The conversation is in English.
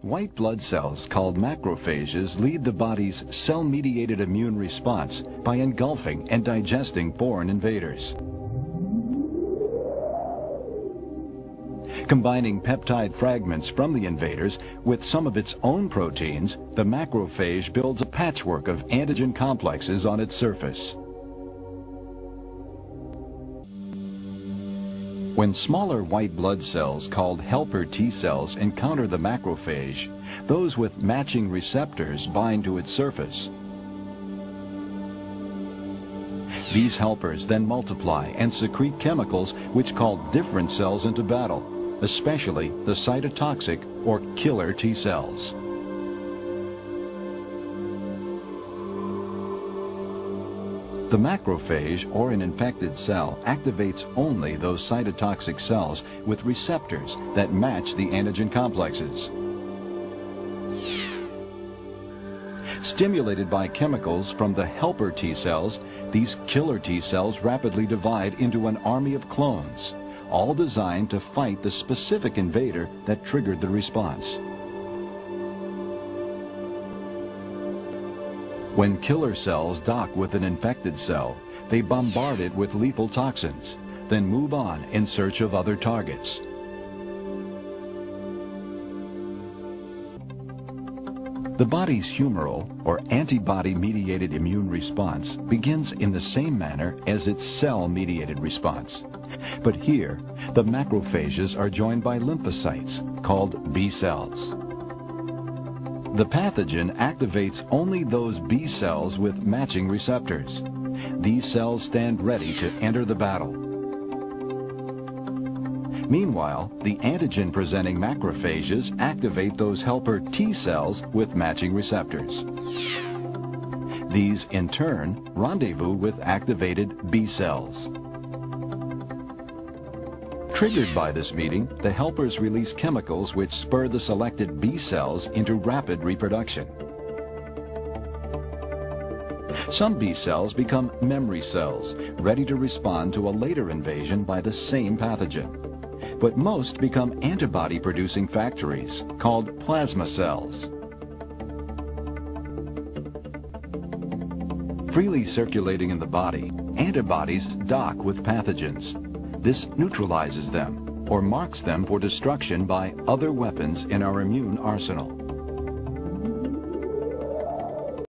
White blood cells called macrophages lead the body's cell-mediated immune response by engulfing and digesting foreign invaders. Combining peptide fragments from the invaders with some of its own proteins, the macrophage builds a patchwork of antigen complexes on its surface. When smaller white blood cells called helper T cells encounter the macrophage, those with matching receptors bind to its surface. These helpers then multiply and secrete chemicals which call different cells into battle, especially the cytotoxic or killer T cells. The macrophage, or an infected cell, activates only those cytotoxic cells with receptors that match the antigen complexes. Stimulated by chemicals from the helper T cells, these killer T cells rapidly divide into an army of clones, all designed to fight the specific invader that triggered the response. When killer cells dock with an infected cell, they bombard it with lethal toxins, then move on in search of other targets. The body's humoral, or antibody-mediated immune response, begins in the same manner as its cell-mediated response. But here, the macrophages are joined by lymphocytes, called B cells. The pathogen activates only those B cells with matching receptors. These cells stand ready to enter the battle. Meanwhile, the antigen-presenting macrophages activate those helper T cells with matching receptors. These, in turn, rendezvous with activated B cells. Triggered by this meeting, the helpers release chemicals which spur the selected B cells into rapid reproduction. Some B cells become memory cells, ready to respond to a later invasion by the same pathogen. But most become antibody-producing factories, called plasma cells. Freely circulating in the body, antibodies dock with pathogens. This neutralizes them, or marks them for destruction by other weapons in our immune arsenal.